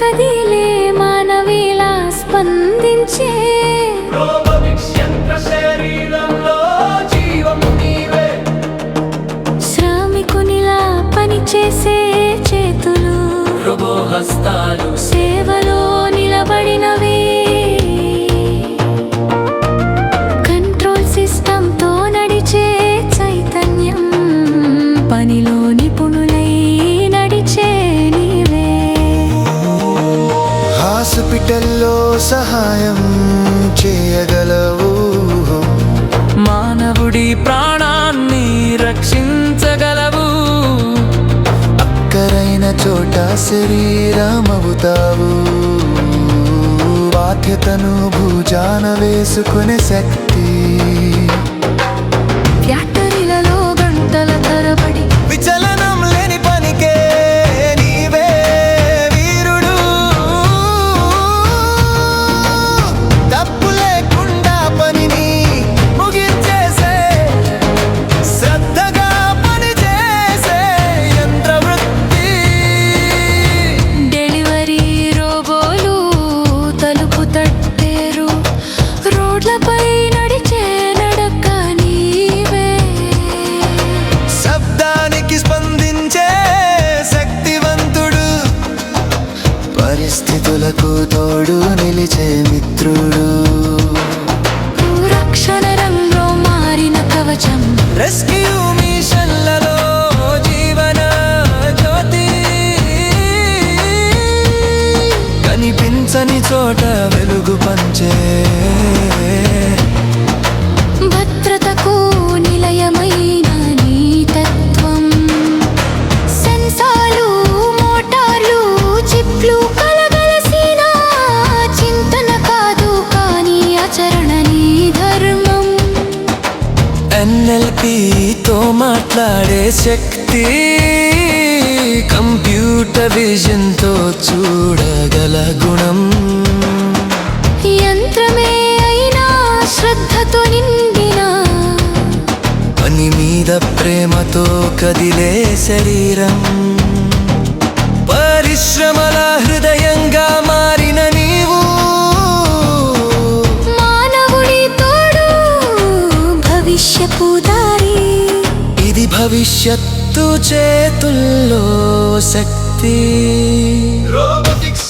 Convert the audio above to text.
కదిలే మానవిలా స్పందించే శ్రామికునిలా పనిచేసే చేతులు హస్తాలు సేవలో నిలబడినవి కంట్రోల్ సిస్టంతో నడిచే చైతన్యం పనిలో నిపుణులై నడిచే నీవే హాస్పిటల్లో సహాయం చేయగలవు మానవుడి ప్రాణాన్ని రక్షించగలవు అక్కరైన చోట శరీరమవుతావు బాధ్యతను భుజాన వేసుకునే శక్తి ఫ్యాక్టరీలలో గంటల తరబడి విచలనం లేని పనికే నీవే వీరుడు తప్పు లేకుండా పనిని ముగించేసే శ్రద్ధగా పనిచేసే యంత్రవృత్తి డెలివరీ రోబోలు తలుపు తట్టేరు రోడ్లపై నడిచే నడక నీవే శబ్దానికి స్పందించే శక్తివంతుడు పరిస్థితులకు తోడు నిలిచే మిత్రుడు రక్షణ రంగంలో మారిన కవచం రెస్క్యూ మిషన్లలో జీవన జ్యోతి కనిపించని చోట వెలుగు పంచే భద్రతకు నిలయమైన నీ తత్వం సెన్సార్లు మోటార్లు చిప్లు కలగలసిన చింతన కాదు కానీ ఆచరణ నీ ధర్మం ఎన్ఎల్పితో మాట్లాడే శక్తి కంప్యూటర్ విజన్తో చూడగల గుణం యంత్రమే అయినా శ్రద్ధతో నిండిన పని మీద ప్రేమతో కదిలే శరీరం పరిశ్రమల హృదయంగా మారిన నీవు మానవుడి తోడు భవిష్యపు దారి ఇది భవిష్యత్తు చేతుల్లో శక్తి Robotics